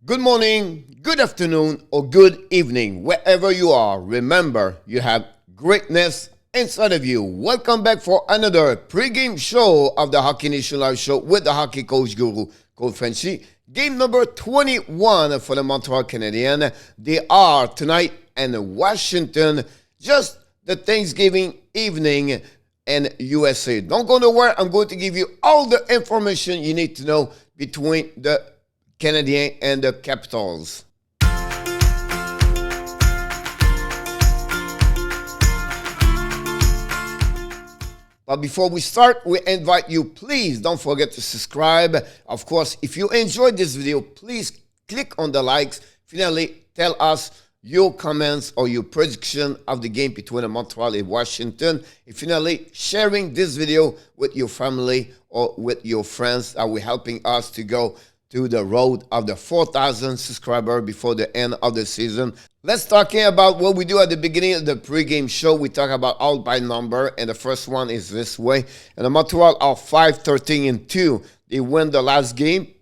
Good morning, good afternoon, or good evening, wherever you are. Remember, you have greatness inside of you. Welcome back for another pregame show of the Hockey Nation Live Show with the hockey coach guru, Coach FRENCHY. Game number 21 for the Montreal Canadiens. They are tonight in Washington, just the Thanksgiving evening in USA. Don't go nowhere. I'm going to give you all the information you need to know between the Canadiens and the Capitals. But before we start, we invite you, please don't forget to subscribe. Of course, if you enjoyed this video, please click on the likes. Finally, tell us your comments or your prediction of the game between Montreal and Washington. And finally, sharing this video with your family or with your friends that will helping us to go to the road of the 4,000 subscribers before the end of the season. Let's talking about what we do at the beginning of the pregame show. We talk about all by number, and the first one is this way. And the Montreal are 5-13-2. They win the last game.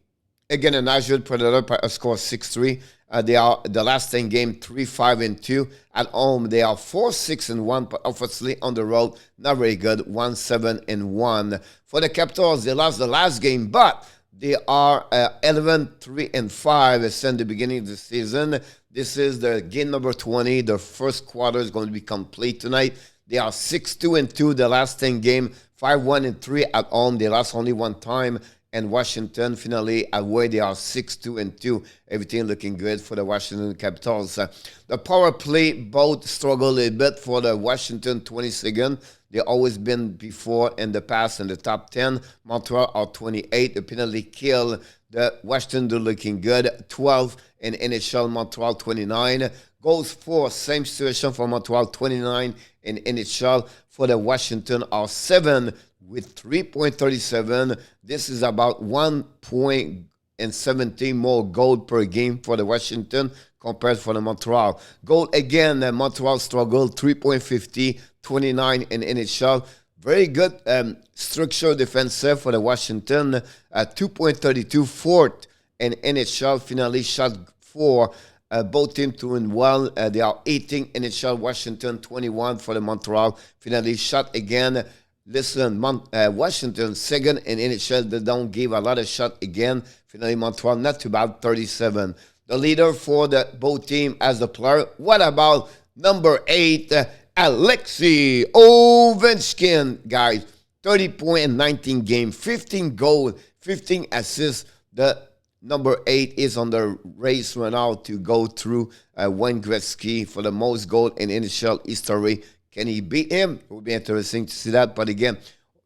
Again, the Nashville Predators score 6-3. They are the last 10 game 3-5-2. At home, they are 4-6-1, but obviously on the road, not very good, 1-7-1. For the Capitals, they lost the last game, but they are 11-3-5 since the beginning of the season. This is the game number 20. The first quarter is going to be complete tonight. They are 6-2-2 the last 10 game, 5-1-3 at home. They lost only one time. And Washington, finally, away, they are 6-2-2. Everything looking good for the Washington Capitals. The power play both struggle a little bit for the Washington 22nd. They always been before in the past in the top 10. Montreal are 28. The penalty kill. The Washington looking good. 12 in NHL. Montreal 29. Goals for, same situation for Montreal 29 in NHL. For the Washington are 7 with 3.37. This is about 1.70 more goal per game for the Washington compared for the Montreal. Goal again, the Montreal struggled 3.50, 29 in NHL. Very good structure defensive for the Washington. 2.32, fourth in NHL. Finally shot for both teams 2-1. They are 18 NHL. Washington 21 for the Montreal. Finally shot again. Listen, Washington second in NHL. They don't give a lot of shot again. Finally, Montreal not too bad, 37. The leader for the both team as the player. What about number 8, Alexei Ovechkin, guys? 30 point in 19 game, 15 goals, 15 assists. The number 8 is on the race right now to go through Wayne Gretzky for the most goal in NHL history. Can he beat him? It would be interesting to see that. But again,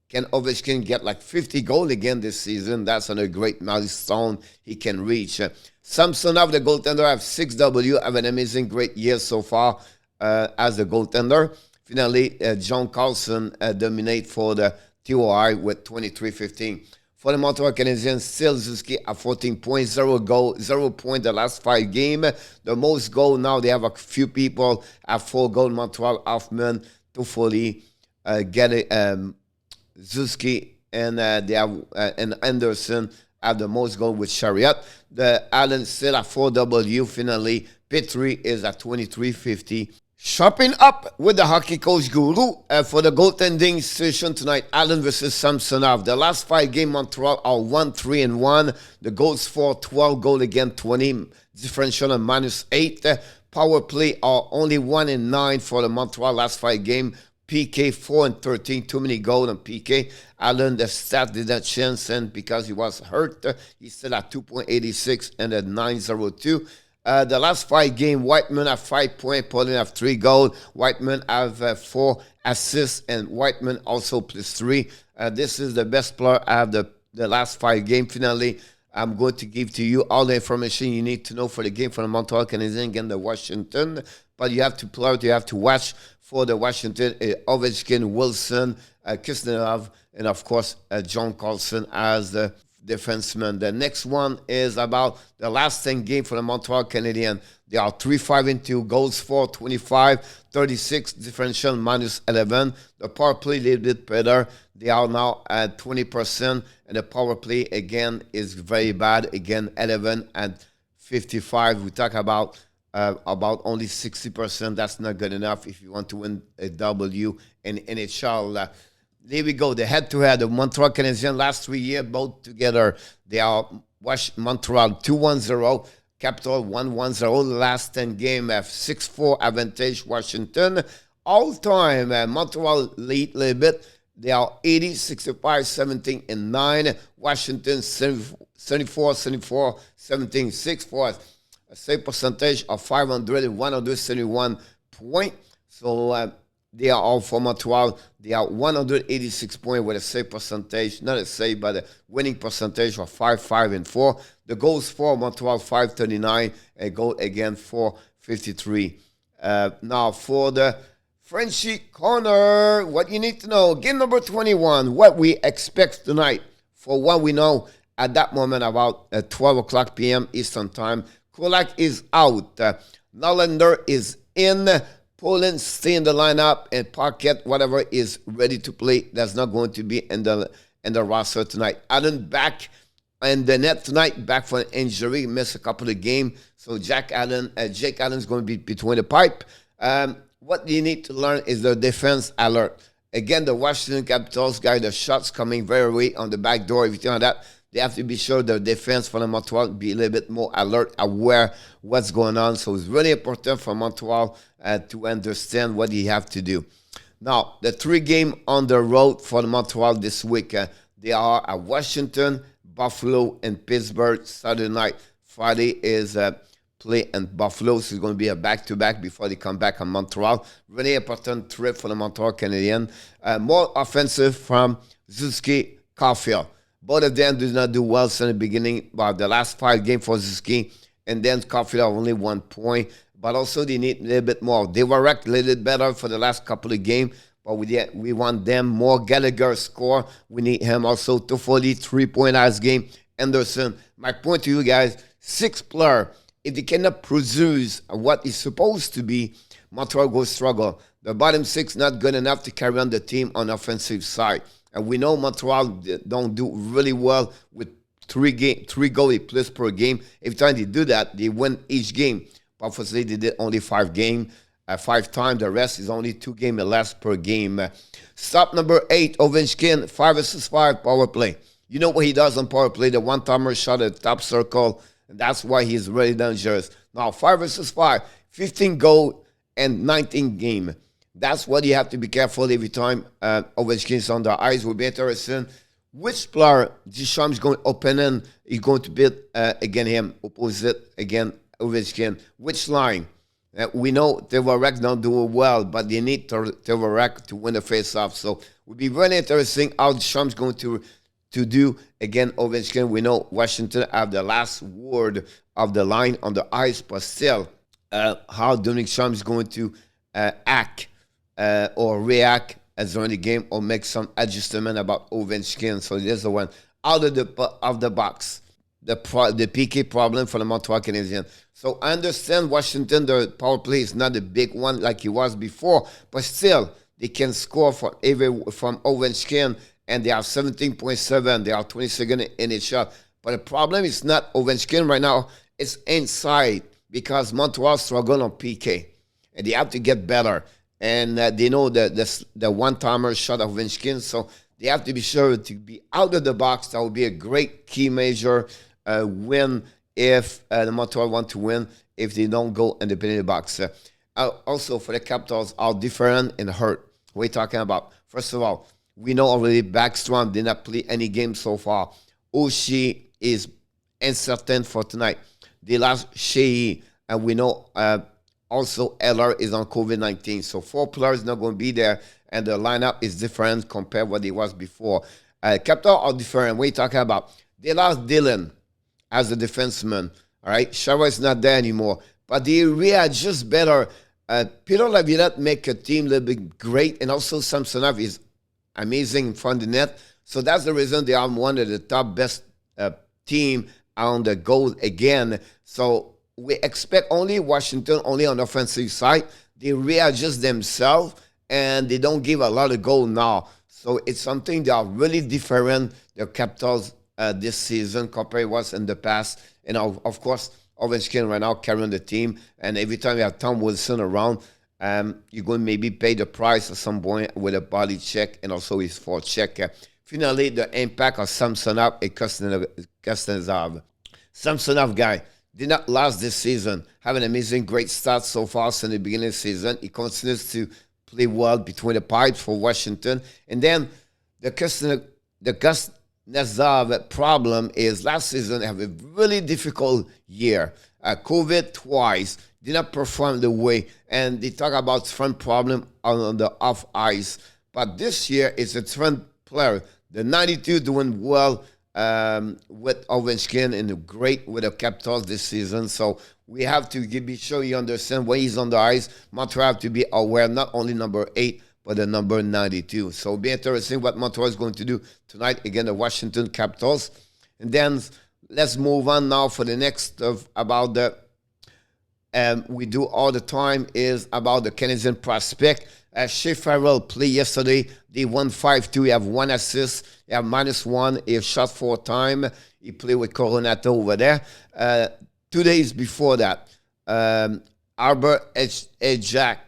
can Ovechkin get like 50 goals again this season? That's a great milestone he can reach. Samsonov, the goaltender, have 6 W. Have an amazing, great year so far as the goaltender. Finally, John Carlson dominate for the TOI with 23-15. For the Montreal Canadiens, still Zuski at 14 points, 0 goal, 0 point the last 5 games. The most goal now, they have a few people at 4 goals. Montreal, Hoffman, Toffoli, Zuski, and they have and Anderson have the most goal with Chariot. The Allen still at 4 W. Finally, Petrie is at 23-50. Sharpening up with the hockey coach guru for the goaltending session tonight. Allen versus Samsonov. The last 5 games, Montreal are 1-3-1. The goals for 12 goal again, 20 differential and -8. Power play are only 1-9 for the Montreal last 5 games. PK 4-13, too many goals on PK. Allen, the stat did not chance, and because he was hurt, he's still at 2.86 and at 9.02. The last 5 games, Whiteman have 5 points, Paulin have 3 goals. Whiteman have 4 assists, and Whiteman also +3. This is the best player out of the last 5 games. Finally, I'm going to give to you all the information you need to know for the game for the Montreal Canadiens against the Washington. But you have to play, you have to watch for the Washington, Ovechkin, Wilson, Kuznetsov, and of course, John Carlson as the defenseman. The next one is about the last 10 game for the Montreal Canadiens. They are 3-5-2, goals for 25, 36, differential -11. The power play a little bit better. They are now at 20%, and the power play again is very bad. Again, 11 and 55. We talk about only 60%. That's not good enough if you want to win a W in NHL. There we go. The head-to-head of Montreal Canadiens last 3 years, both together. They are Montreal 2-1-0, Capital 1-1-0. The last 10 games have 6-4 advantage Washington. All-time, Montreal lead a little bit. They are 80, 65, 17, and 9. Washington 74, 74, 17, 6 for a save percentage of 500 and 171 points. So they are all for Montreal. They are 186 points with a save percentage, not a save, but a winning percentage of 5, and 4. The goals for Montreal 539, a goal again 453. Now for the Frenchy corner, what you need to know, game number 21, what we expect tonight. For what we know at that moment, about 12 o'clock p.m. Eastern Time, Kulak is out. Nylander is in. Poland stay in the lineup, and Parkett, whatever, is ready to play. That's not going to be in the roster tonight. Allen back in the net tonight, back for an injury, missed a couple of games. So Jake Allen is going to be between the pipe. What you need to learn is the defense alert. Again, the Washington Capitals guy, the shots coming very late on the back door, everything like that. They have to be sure the defense for the Montreal be a little bit more alert, aware what's going on. So it's really important for Montreal to understand what you have to do. Now, the 3 games on the road for the Montreal this week, they are at Washington, Buffalo, and Pittsburgh Saturday night. Friday is play in Buffalo, so it's going to be a back-to-back before they come back on Montreal. Really important trip for the Montreal Canadiens. More offensive from Suzuki, Caulfield. Both of them did not do well since the beginning, but the last 5 games for Suzuki, and then Caulfield only 1 point. But also they need a little bit more. They were ranked a little bit better for the last couple of games, but we want them more. Gallagher score. We need him also. Toffoli, 3-point last game. Anderson. My point to you guys, 6 players. If they cannot produce what is supposed to be, Montreal will struggle. The bottom 6 not good enough to carry on the team on the offensive side. And we know Montreal don't do really well with 3 goalie plus per game. Every time they do that, they win each game. But unfortunately, they did only 5 games, 5 times. The rest is only 2 games less per game. Stop number 8, Ovechkin, 5 versus 5 power play. You know what he does on power play? The one-timer shot at the top circle. And that's why he's really dangerous. Now, 5 versus 5, 15 goal and 19 game. That's what you have to be careful every time Ovechkin's on the ice. Will be interesting. Which player Duchamp is going to open in? He's going to bid against him, opposite again Ovechkin. Which line? We know Tavares don't do well, but they need Tavares to win the face-off. So it will be really interesting how Duchamp's going to do again Ovechkin. We know Washington have the last word of the line on the ice, but still, how Duchamp is going to act or react as during the game, or make some adjustment about Ovechkin. So there's the one out of the box. The PK problem for the Montreal Canadiens. So I understand Washington, the power play is not a big one like it was before, but still they can score from Ovechkin, and they are 17.7. They are 22nd in NHL. But the problem is not Ovechkin right now. It's inside, because Montreal struggle on PK, and they have to get better. And they know the one-timer shot of Ovechkin, so they have to be sure to be out of the box. That would be a great key measure win if the Montreal want to win, if they don't go in the penalty box. Also, for the Capitals, are different and hurt. What are you talking about? First of all, we know already Backstrom did not play any game so far. Oshie is uncertain for tonight. They lost Shea, and we know also Eller is on COVID-19. So 4 players not going to be there, and the lineup is different compared to what it was before. Capitals are different. What are you talking about? They lost Dylan as a defenseman. All right, Shara is not there anymore, but they readjust better. Peter Laviolette make a team a little bit great, and also Samsonov is amazing in front of the net. So that's the reason they are one of the top best team on the goal again. So we expect only Washington, only on the offensive side. They readjust themselves, and they don't give a lot of goal now. So it's something that are really different, the Capitals this season compared to what's in the past. And of course, Ovechkin right now carrying the team. And every time you have Tom Wilson around, you're going to maybe pay the price at some point with a body check and also his forecheck. Finally, the impact of Samsonov and Kuznetsov. Samsonov, guy, did not last this season. Have an amazing, great start so far since the beginning of the season. He continues to play well between the pipes for Washington. And then the Kuznetsov problem is last season have a really difficult year. COVID twice, did not perform the way, and they talk about front problem on the off ice. But this year it's a trend player. The 92 doing well with Ovechkin and great with the Capitals this season. So we have to be sure you understand when he's on the ice. Montreal have to be aware not only number 8, but the number 92. So it'll be interesting what Montreal is going to do tonight against the Washington Capitals. And then let's move on now for the next stuff about the we do all the time is about the Canadian prospect. Shea Farrell played yesterday. They won 5-2. He have 1 assist. He have -1. He shot 4 times. He played with Coronato over there. 2 days before that, Arbor Ejak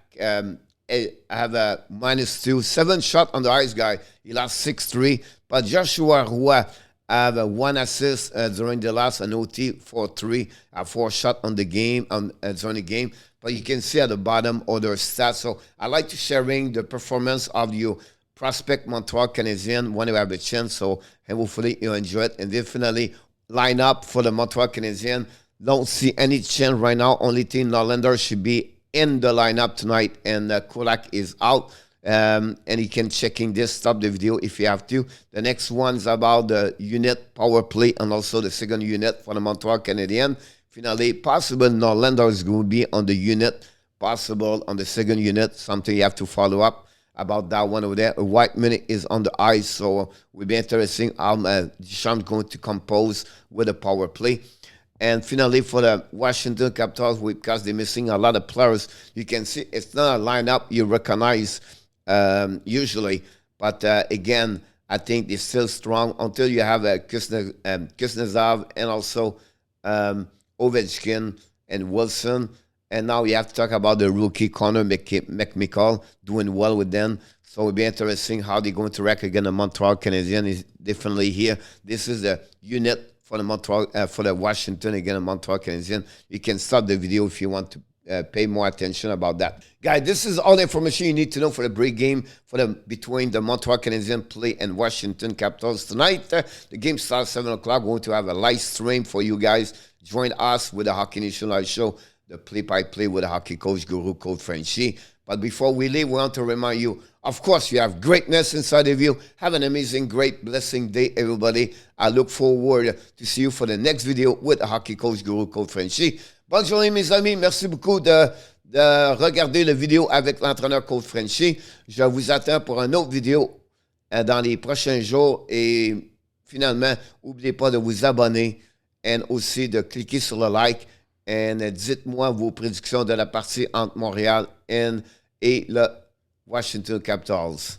have a -2. 7 shot on the ice, guy. He lost 6-3. But Joshua Roy have 1 assist during the last OT, 4-3, 4 shot on the game during the game. But you can see at the bottom other stats. So I like to sharing the performance of your prospect Montreal Canadiens when you have a chance. So and hopefully you enjoy it. And definitely line up for the Montreal Canadiens. Don't see any chance right now. Only thing Norlander should be in the lineup tonight, and Kulak is out. And you can checking this, stop the video if you have to. The next one is about the unit power play and also the second unit for the Montreal Canadiens. Finally, possible Norlander is going to be on the unit, possible on the second unit, something you have to follow up about that one over there. White minute is on the ice, so will be interesting how Deschamps going to compose with the power play. And finally, for the Washington Capitals, because they're missing a lot of players, you can see it's not a lineup you recognize usually. But again, I think they're still strong until you have Kuznetsov and also Ovechkin and Wilson. And now you have to talk about the rookie Connor McMichael doing well with them. So it'll be interesting how they're going to react against the Montreal Canadiens. Is definitely here. This is the unit for the Montreal, for the Washington against the Montreal Canadiens. You can stop the video if you want to pay more attention about that. Guys, this is all the information you need to know for the break game for between the Montreal Canadiens play and Washington Capitals. Tonight, the game starts 7 o'clock. We're going to have a live stream for you guys. Join us with the Hockey Nation Live Show, the play-by-play with the hockey coach, Guru, Coach FRENCHY. But before we leave, we want to remind you, of course, you have greatness inside of you. Have an amazing, great, blessing day, everybody. I look forward to see you for the next video with the hockey coach, Guru, Coach FRENCHY. Bonne journée, mes amis. Merci beaucoup de regarder la vidéo avec l'entraîneur Coach FRENCHY. Je vous attends pour une autre vidéo dans les prochains jours. Et finalement, n'oubliez pas de vous abonner et aussi de cliquer sur le like. Et dites-moi vos prédictions de la partie entre Montréal et le Washington Capitals.